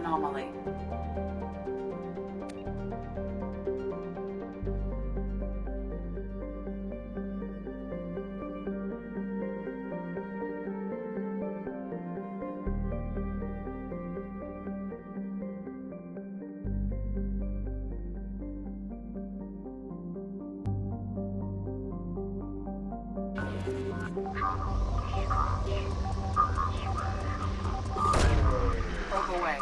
anomaly. Probe away.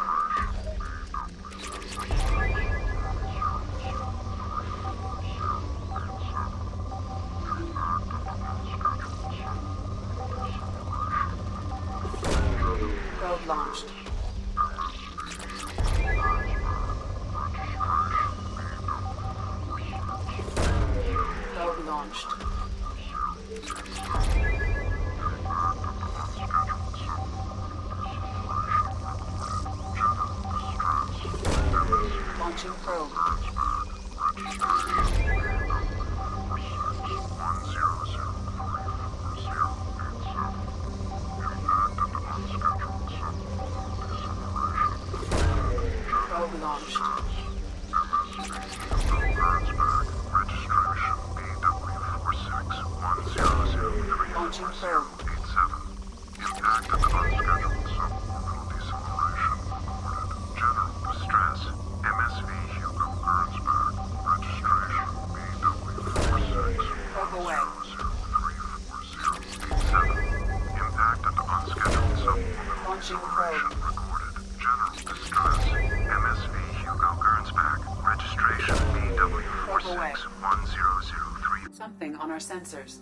Probe launched. Probe launched. Launching probe. Probe launched. Launching probe. Impact at the unscheduled suborbital deceleration reported. General distress. MSV Hugo Gernsback. Registration BW46. Probe away. 0344087. Impact at the unscheduled suborbital Launching deceleration probe. recorded. General distress. MSV Hugo Gernsback. Registration BW461003. Something on our sensors.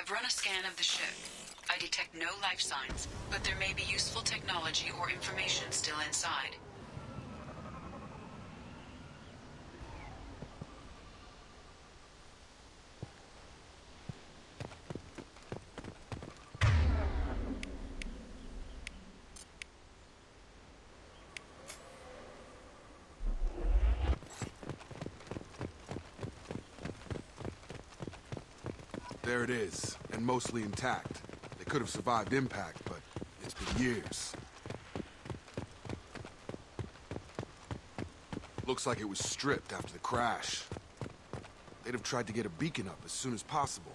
Run a scan of the ship. I detect no life signs, but there may be useful technology or information still inside. There it is, and mostly intact. They could have survived impact, but it's been years. Looks like it was stripped after the crash. They'd have tried to get a beacon up as soon as possible.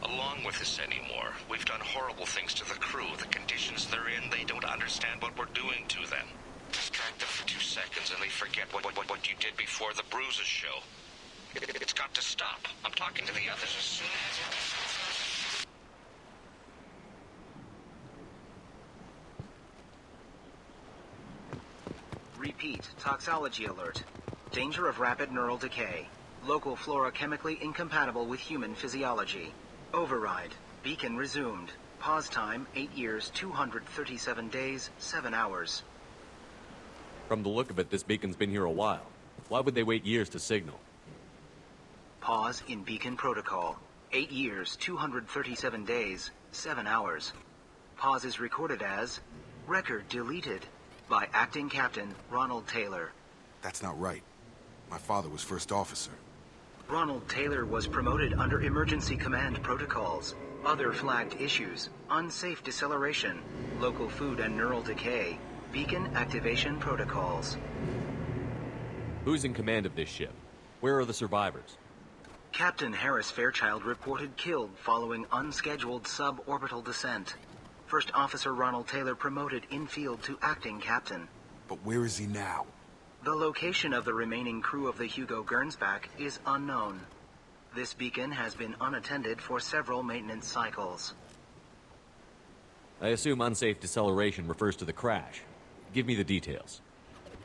Along with this anymore. We've done horrible things to the crew. The conditions they're in, they don't understand what we're doing to them. Distract them for 2 seconds. seconds and they forget what you did before the bruises show. It's got to stop. I'm talking to the others as soon as... Repeat, toxology alert. Danger of rapid neural decay. Local flora chemically incompatible with human physiology. Override. Beacon resumed. Pause time, 8 years, 237 days, 7 hours. From the look of it, this beacon's been here a while. Why would they wait years to signal? Pause in beacon protocol. 8 years, 237 days, 7 hours. Pause is recorded as... Record deleted. By Acting Captain Ronald Taylor. That's not right. My father was first officer. Ronald Taylor was promoted under emergency command protocols. Other flagged issues: unsafe deceleration, local food and neural decay, beacon activation protocols. Who's in command of this ship? Where are the survivors? Captain Harris Fairchild reported killed following unscheduled suborbital descent. First Officer Ronald Taylor promoted in-field to acting captain. But where is he now? The location of the remaining crew of the Hugo Gernsback is unknown. This beacon has been unattended for several maintenance cycles. I assume unsafe deceleration refers to the crash. Give me the details.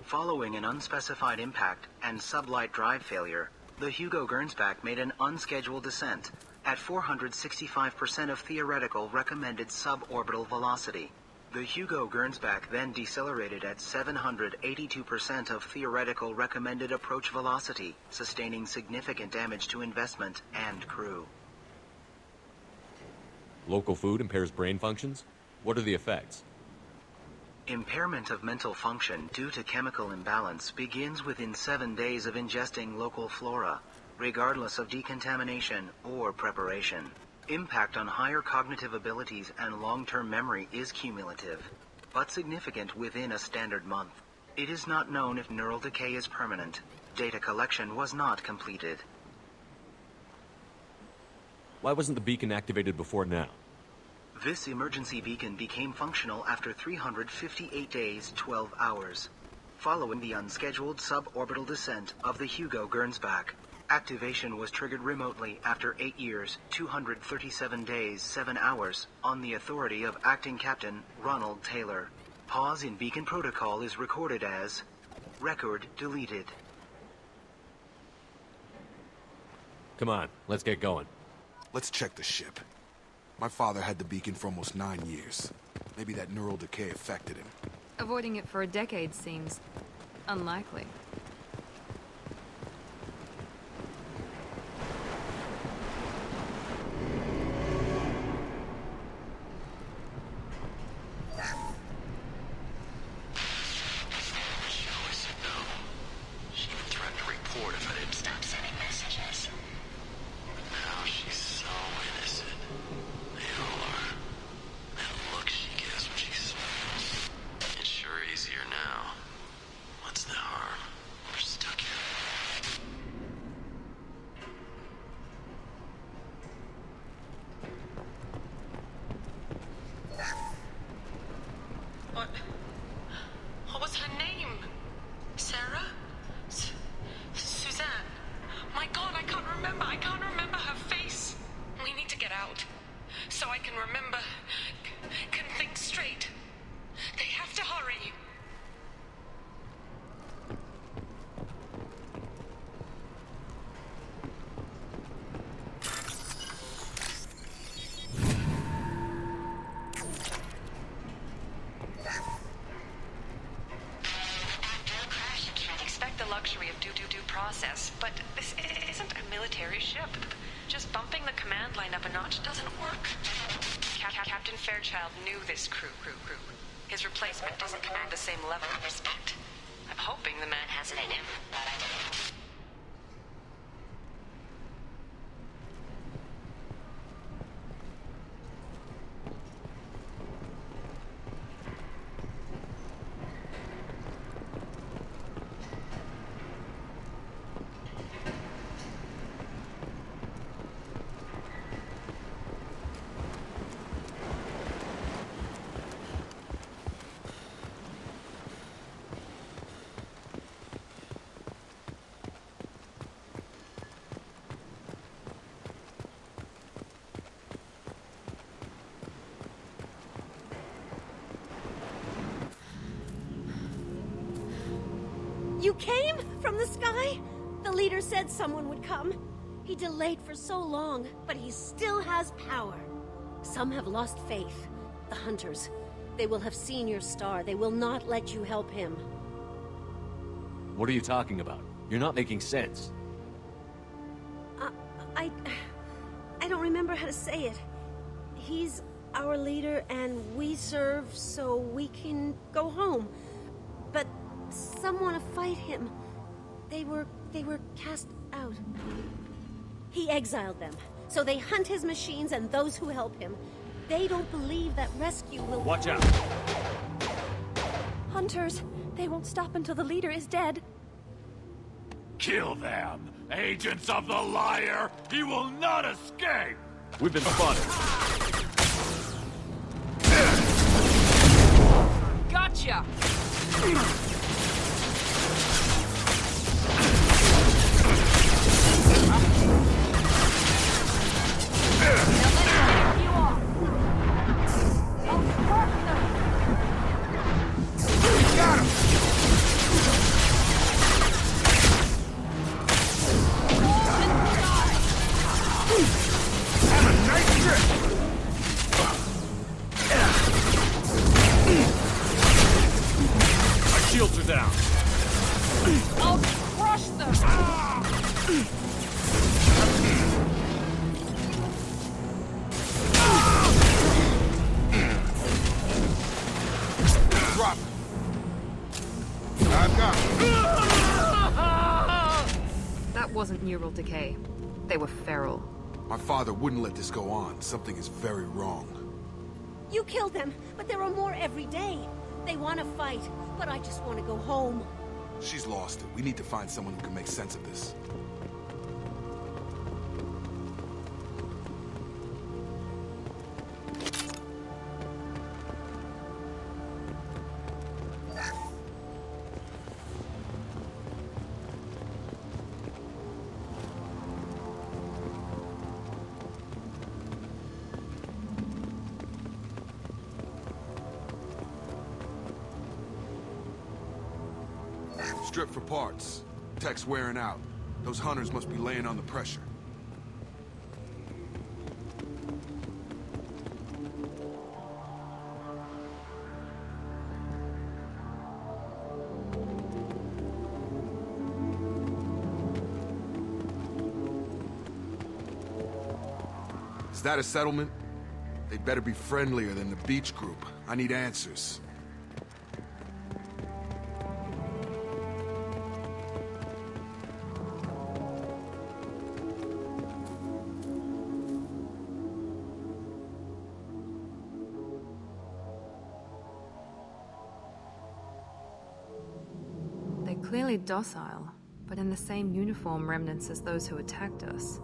Following an unspecified impact and sublight drive failure, the Hugo Gernsback made an unscheduled descent at 465% of theoretical recommended suborbital velocity. The Hugo Gernsback then decelerated at 782% of theoretical recommended approach velocity, sustaining significant damage to investment and crew. Local food impairs brain functions? What are the effects? Impairment of mental function due to chemical imbalance begins within 7 days of ingesting local flora, regardless of decontamination or preparation. Impact on higher cognitive abilities and long-term memory is cumulative, but significant within a standard month. It is not known if neural decay is permanent. Data collection was not completed. Why wasn't the beacon activated before now? This emergency beacon became functional after 358 days, 12 hours, following the unscheduled suborbital descent of the Hugo Gernsback. Activation was triggered remotely after 8 years, 237 days, 7 hours, on the authority of Acting Captain Ronald Taylor. Pause in beacon protocol is recorded as... Record deleted. Come on, let's get going. Let's check the ship. My father had the beacon for almost 9 years. Maybe that neural decay affected him. Avoiding it for a decade seems unlikely. What was her name? Sarah? Suzanne? My God, I can't remember. I can't remember her face. We need to get out. So I can remember, can think straight. They have to hurry. Process, but this isn't a military ship. Just bumping the command line up a notch doesn't work. Captain Fairchild knew this crew. His replacement doesn't command the same level of respect. I'm hoping the man has it in him. came from the sky? The leader said someone would come. He delayed for so long, but he still has power. Some have lost faith. The hunters. They will have seen your star. They will not let you help him. What are you talking about? You're not making sense. I don't remember how to say it. He's our leader and we serve so we can go home. But some want to fight him. They were cast out. He exiled them, so they hunt his machines and those who help him. They don't believe that rescue will... Watch out! Hunters! They won't stop until the leader is dead. Kill them! Agents of the liar! He will not escape! We've been spotted. Gotcha! Shields are down. I'll crush them! Drop. I've got it. That wasn't neural decay. They were feral. My father wouldn't let this go on. Something is very wrong. You killed them, but there are more every day. They want to fight, but I just want to go home. She's lost it. We need to find someone who can make sense of this. Strip for parts. Tech's wearing out. Those hunters must be laying on the pressure. Is that a settlement? They'd better be friendlier than the beach group. I need answers. Clearly docile, but in the same uniform remnants as those who attacked us.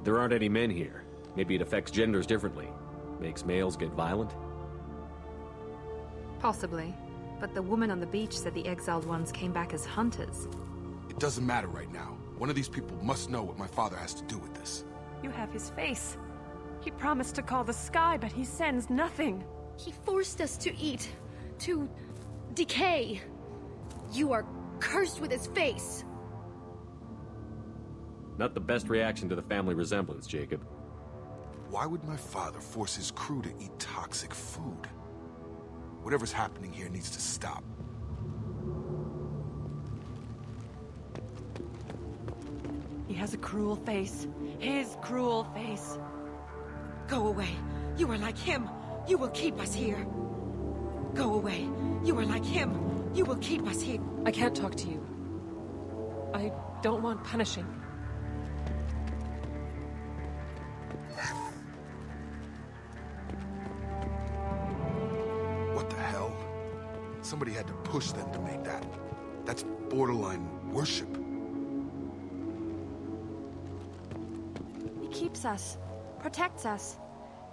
There aren't any men here. Maybe it affects genders differently. Makes males get violent? Possibly. But the woman on the beach said the exiled ones came back as hunters. It doesn't matter right now. One of these people must know what my father has to do with this. You have his face. He promised to call the sky, but he sends nothing. He forced us to eat. To decay. You are cursed with his face. Not the best reaction to the family resemblance, Jacob. Why would my father force his crew to eat toxic food? Whatever's happening here needs to stop. He has a cruel face. His cruel face. Go away. You are like him. You will keep us here. Go away. You are like him. You will keep us here. I can't talk to you. I don't want punishing. What the hell? Somebody had to push them to make that. That's borderline worship. He keeps us, protects us,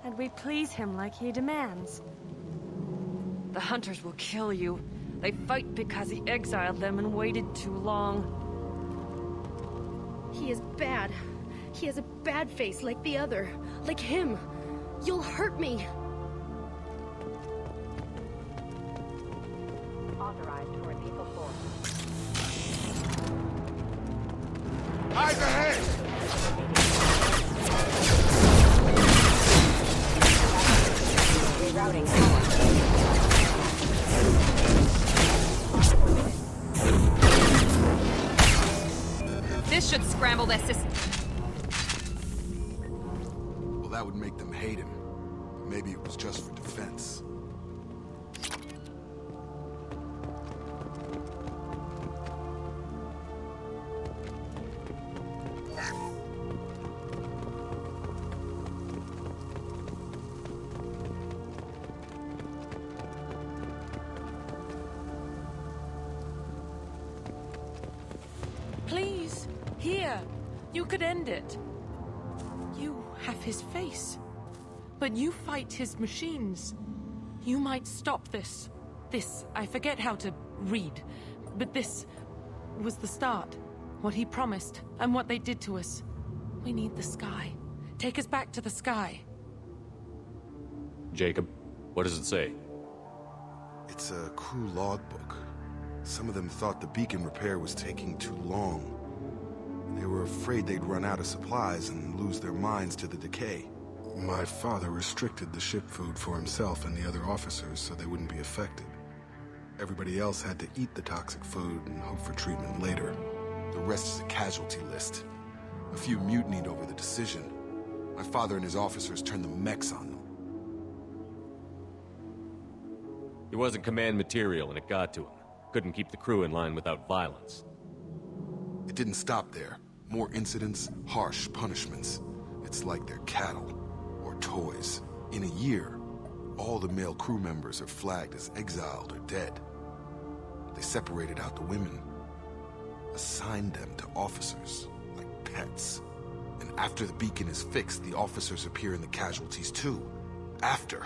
and we please him like he demands. The hunters will kill you. They fight because he exiled them and waited too long. He is bad. He has a bad face like the other. Like him. You'll hurt me. authorized for lethal force. Eyes ahead! Rerouting. This should scramble their system. Well, that would make them hate him. But maybe it was just for defense. Please, here. You could end it. You have his face. But you fight his machines. You might stop this. This, I forget how to read. But this was the start. What he promised, and what they did to us. We need the sky. Take us back to the sky. Jacob, what does it say? It's a crew logbook. Some of them thought the beacon repair was taking too long. They were afraid they'd run out of supplies and lose their minds to the decay. My father restricted the ship food for himself and the other officers so they wouldn't be affected. Everybody else had to eat the toxic food and hope for treatment later. The rest is a casualty list. A few mutinied over the decision. My father and his officers turned the mechs on them. He wasn't command material and it got to him. Couldn't keep the crew in line without violence. It didn't stop there. More incidents, harsh punishments. It's like they're cattle, or toys. In a year, all the male crew members are flagged as exiled or dead. They separated out the women, assigned them to officers, like pets. And after the beacon is fixed, the officers appear in the casualties too. After.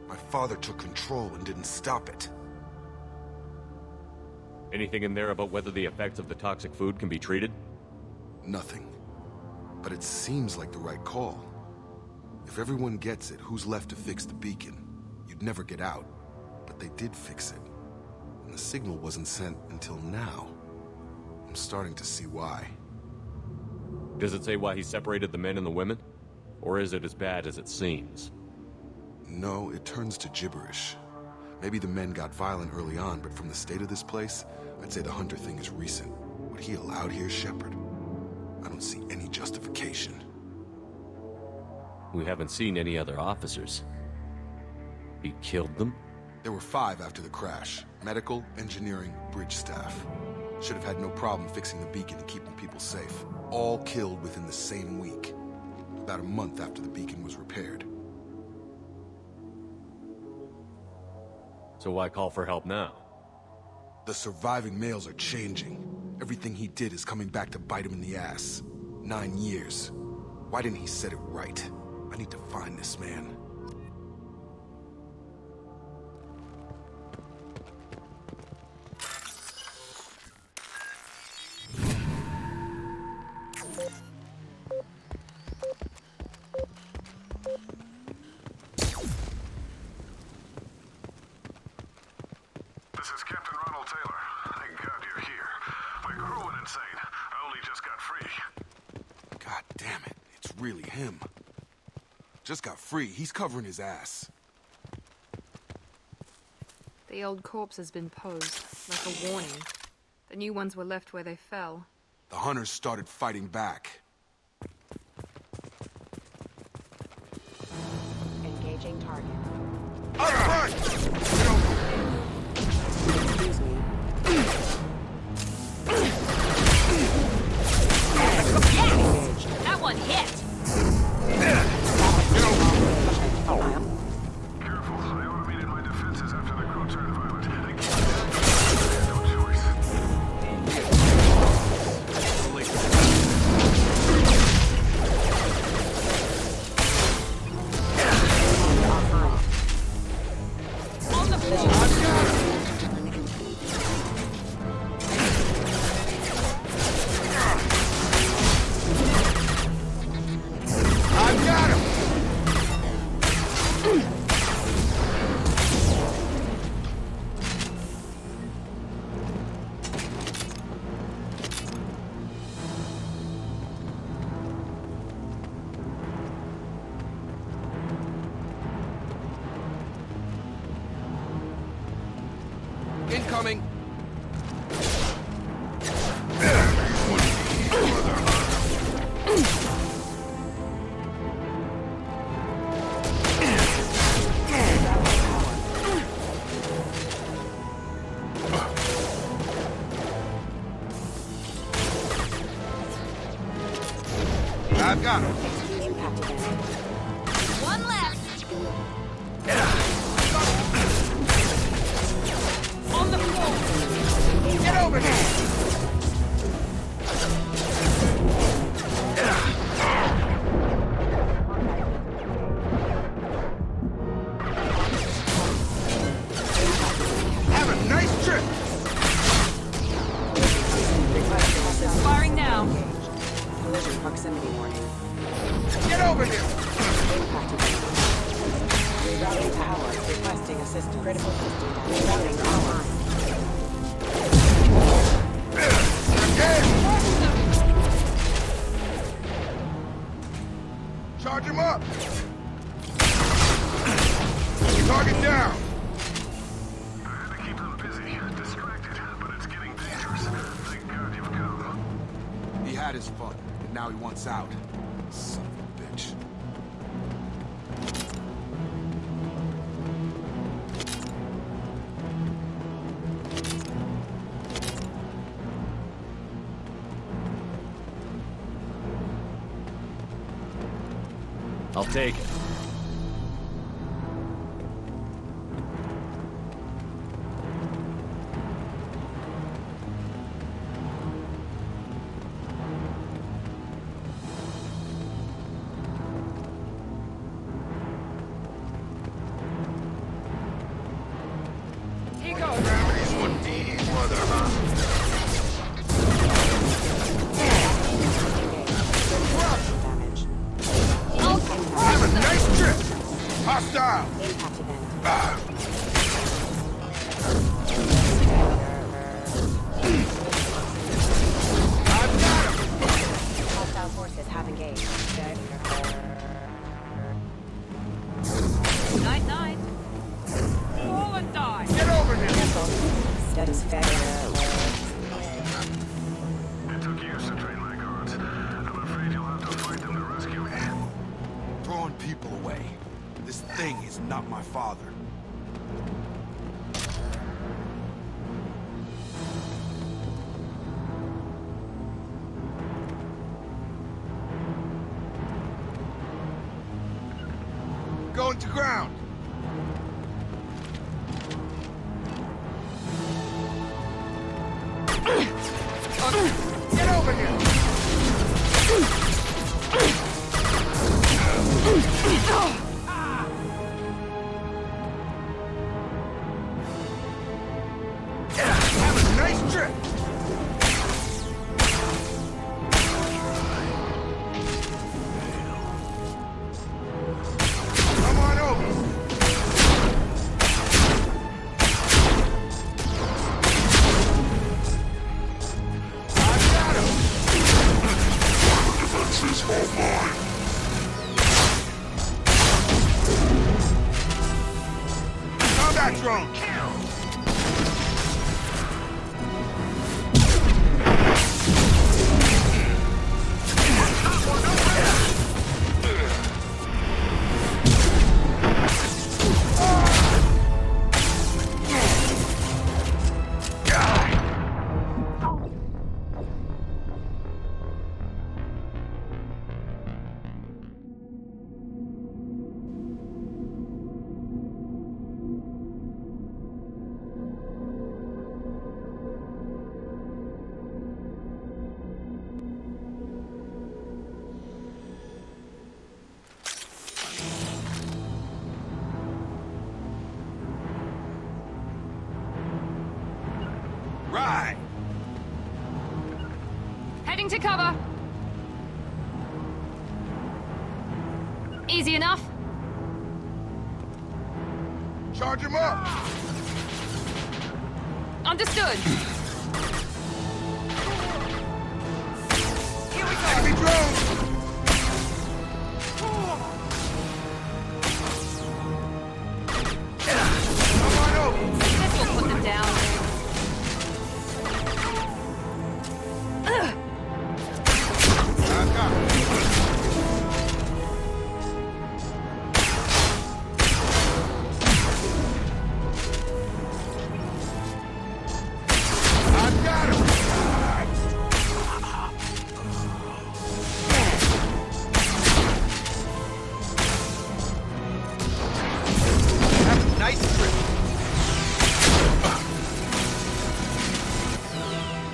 My father took control and didn't stop it. Anything in there about whether the effects of the toxic food can be treated? Nothing. But it seems like the right call. If everyone gets it, who's left to fix the beacon? You'd never get out. But they did fix it. And the signal wasn't sent until now. I'm starting to see why. Does it say why he separated the men and the women? Or is it as bad as it seems? No, it turns to gibberish. Maybe the men got violent early on, but from the state of this place, I'd say the Hunter thing is recent. What he allowed here, Shepard? I don't see any justification. We haven't seen any other officers. He killed them? There were 5 after the crash. Medical, engineering, bridge staff. Should have had no problem fixing the beacon and keeping people safe. All killed within the same week. About a month after the beacon was repaired. So why call for help now? The surviving males are changing. Everything he did is coming back to bite him in the ass. 9 years. Why didn't he set it right? I need to find this man. This is Captain Ronald Taylor. Thank God you're here. My crew went insane. I only just got free. God damn it. It's really him. Just got free. He's covering his ass. The old corpse has been posed, like a warning. The new ones were left where they fell. The hunters started fighting back. Engaging target. Up front! Excuse me. Yeah! That one hit! Careful. I automated my defenses after the crew turned violent. They had no choice. Incoming! I've got him. Impacted them. One left. On the floor. Get over here! Have a nice trip! Firing now. Collision proximity warning. Get over here! Impacted them. Rerouting power. Requesting assistance. Critical system. Rerouting power. Charge him up! Target down! I had to keep them busy, distracted, but it's getting dangerous. Thank God you've come. He had his fun, and now he wants out. Son of a bitch. I'll take it. Here goes. Gravity's one D, mother. Damage. Have a nice trip! Hostile! Impacted them. I've got him! Hostile forces have engaged. Night, night. Fall and die. Get over here! Status failure. It took years to train my guards. I'm afraid you'll have to fight them to rescue me. Throwing people away. This thing is not my father. Going to ground! Get over here! Have a nice trip! Come on over! I've got him! Defense is all mine. Combat drone! Right! Heading to cover. Easy enough. Charge him up! Understood. Here we go. Enemy drone! Come on over! This will put them down.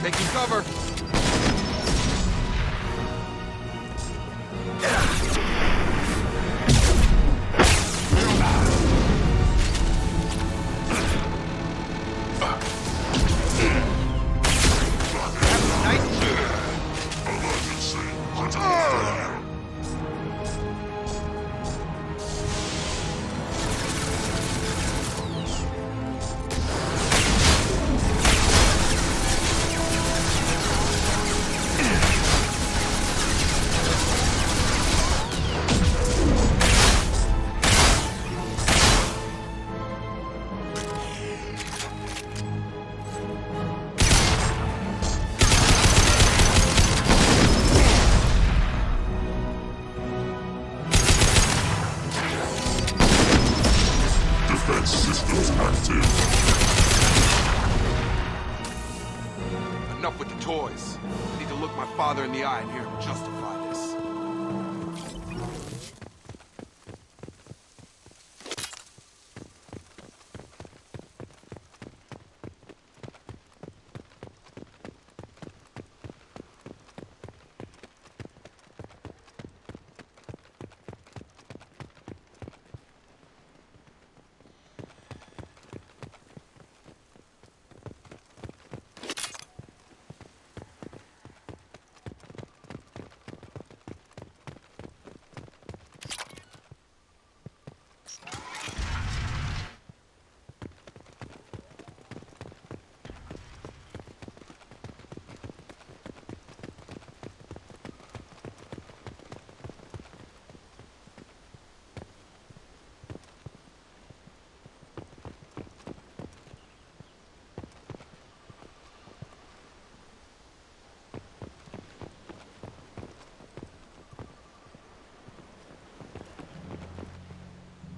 Taking cover. Enough with the toys. I need to look my father in the eye and hear him justify this.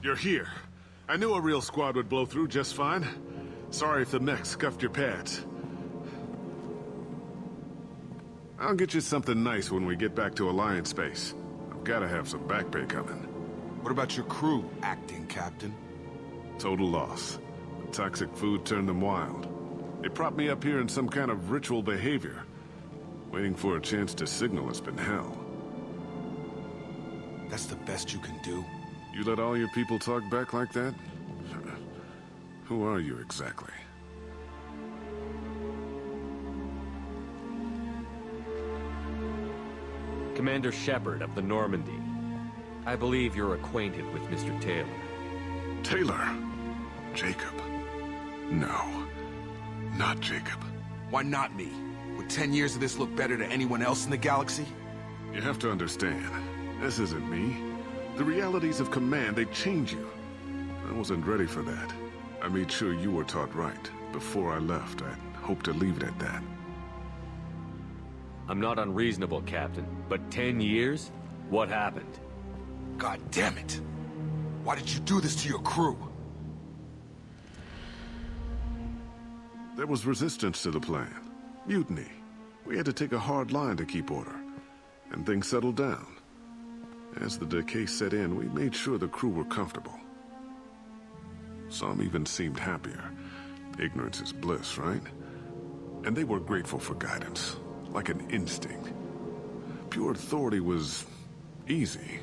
You're here. I knew a real squad would blow through just fine. Sorry if the mech scuffed your pads. I'll get you something nice when we get back to Alliance space. I've gotta have some back pay coming. What about your crew, acting captain? Total loss. The toxic food turned them wild. They propped me up here in some kind of ritual behavior. Waiting for a chance to signal has been hell. That's the best you can do? You let all your people talk back like that? Who are you exactly? Commander Shepard of the Normandy. I believe you're acquainted with Mr. Taylor. Taylor? Jacob? No. Not Jacob. Why not me? Would 10 years of this look better to anyone else in the galaxy? You have to understand, this isn't me. The realities of command, they change you. I wasn't ready for that. I made sure you were taught right. Before I left, I hoped to leave it at that. I'm not unreasonable, Captain, but 10 years? What happened? God damn it! Why did you do this to your crew? There was resistance to the plan. Mutiny. We had to take a hard line to keep order. And things settled down. As the decay set in, we made sure the crew were comfortable. Some even seemed happier. Ignorance is bliss, right? And they were grateful for guidance, like an instinct. Pure authority was easy,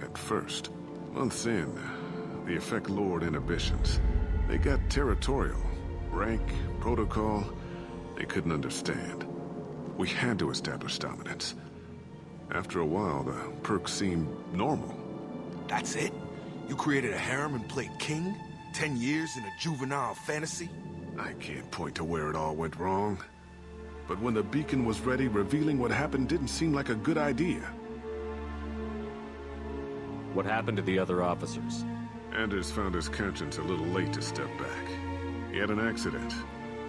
at first. Months in, the effect lowered inhibitions. They got territorial. Rank, protocol, they couldn't understand. We had to establish dominance. After a while, the perks seemed normal. That's it? You created a harem and played king? 10 years in a juvenile fantasy? I can't point to where it all went wrong. But when the beacon was ready, revealing what happened didn't seem like a good idea. What happened to the other officers? Anders found his conscience a little late to step back. He had an accident.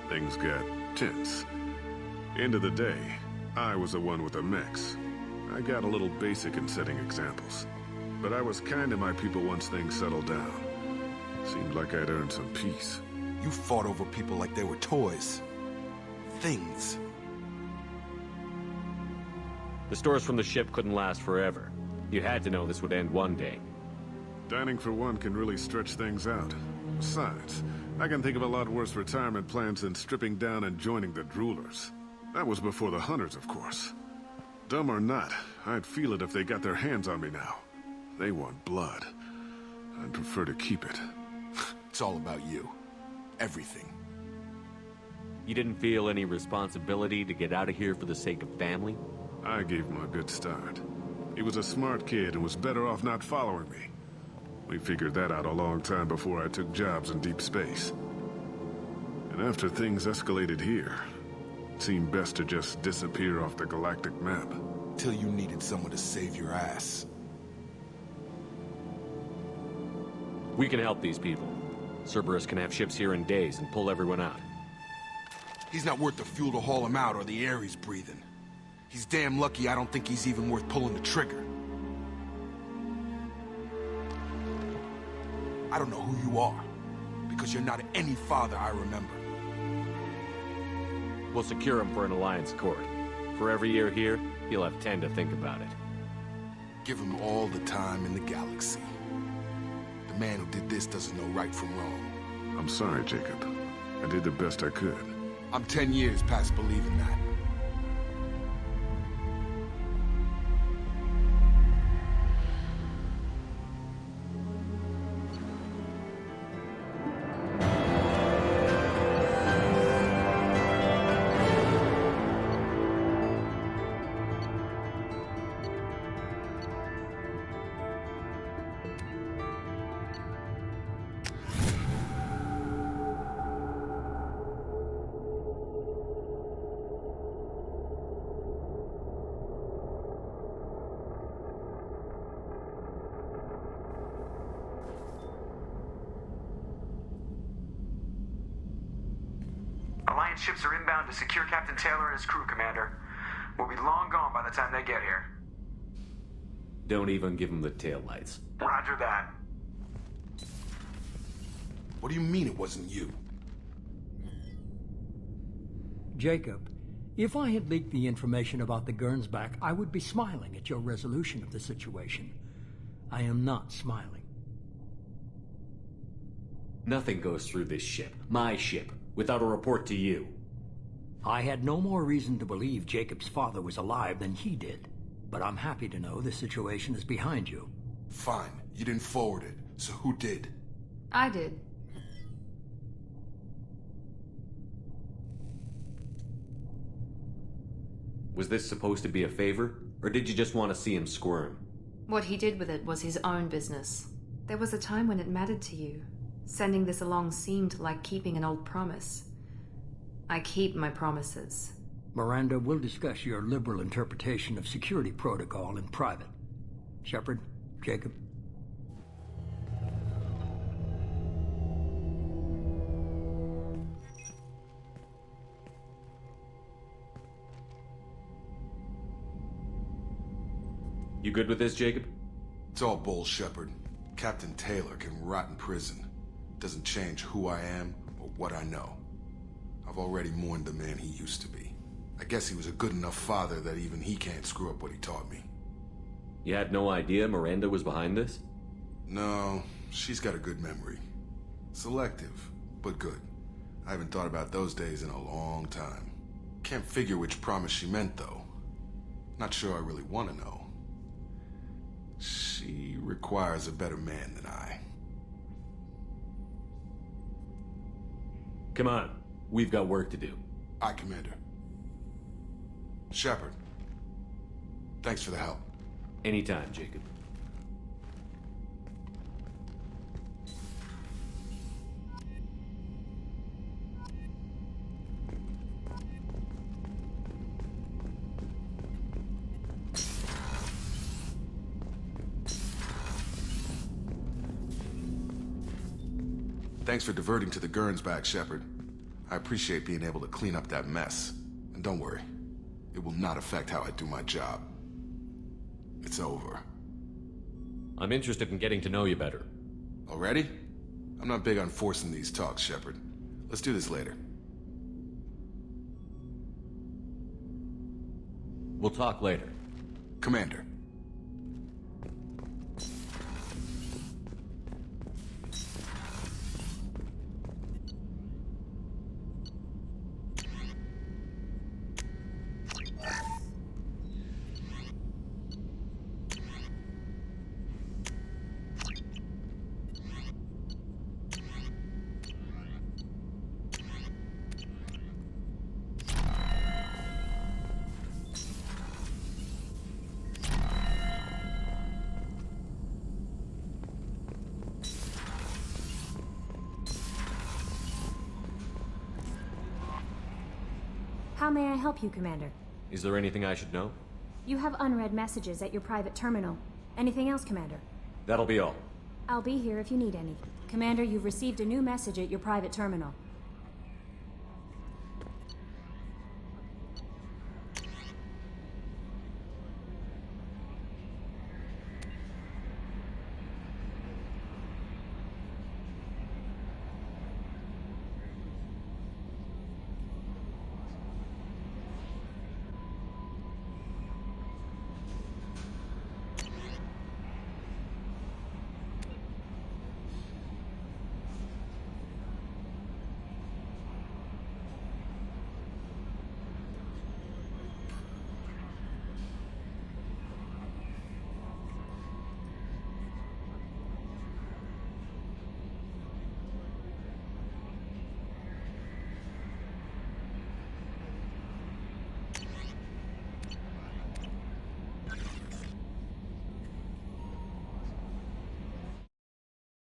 Things got tense. End of the day, I was the one with the mechs. I got a little basic in setting examples. But I was kind to my people once things settled down. Seemed like I'd earned some peace. You fought over people like they were toys. Things. The stores from the ship couldn't last forever. You had to know this would end one day. Dining for one can really stretch things out. Besides, I can think of a lot worse retirement plans than stripping down and joining the droolers. That was before the hunters, of course. Dumb or not, I'd feel it if they got their hands on me now. They want blood. I'd prefer to keep it. It's all about you. Everything. You didn't feel any responsibility to get out of here for the sake of family? I gave him a good start. He was a smart kid and was better off not following me. We figured that out a long time before I took jobs in deep space. And after things escalated here, it seemed best to just disappear off the galactic map. Till you needed someone to save your ass. We can help these people. Cerberus can have ships here in days and pull everyone out. He's not worth the fuel to haul him out or the air he's breathing. He's damn lucky I don't think he's even worth pulling the trigger. I don't know who you are, because you're not any father I remember. We'll secure him for an Alliance court. For every year here, he'll have 10 to think about it. Give him all the time in the galaxy. The man who did this doesn't know right from wrong. I'm sorry, Jacob. I did the best I could. I'm 10 years past believing that. Alliance ships are inbound to secure Captain Taylor and his crew, Commander. We'll be long gone by the time they get here. Don't even give him the taillights. Roger that. What do you mean it wasn't you? Jacob, if I had leaked the information about the Gernsback, I would be smiling at your resolution of the situation. I am not smiling. Nothing goes through this ship, my ship, without a report to you. I had no more reason to believe Jacob's father was alive than he did. But I'm happy to know the situation is behind you. Fine. You didn't forward it. So who did? I did. Was this supposed to be a favor? Or did you just want to see him squirm? What he did with it was his own business. There was a time when it mattered to you. Sending this along seemed like keeping an old promise. I keep my promises. Miranda, we'll discuss your liberal interpretation of security protocol in private. Shepard, Jacob. You good with this, Jacob? It's all bull, Shepard. Captain Taylor can rot in prison. Doesn't change who I am or what I know. I've already mourned the man he used to be. I guess he was a good enough father that even he can't screw up what he taught me. You had no idea Miranda was behind this? No, she's got a good memory. Selective, but good. I haven't thought about those days in a long time. Can't figure which promise she meant, though. Not sure I really want to know. She requires a better man than I. Come on, we've got work to do. Aye, Commander. Shepard, thanks for the help. Anytime, Jacob. Thanks for diverting to the Gernsback, Shepard. I appreciate being able to clean up that mess. And don't worry, it will not affect how I do my job. It's over. I'm interested in getting to know you better. Already? I'm not big on forcing these talks, Shepard. Let's do this later. We'll talk later. Commander. How may I help you, Commander? Is there anything I should know? You have unread messages at your private terminal. Anything else, Commander? That'll be all. I'll be here if you need any. Commander, you've received a new message at your private terminal.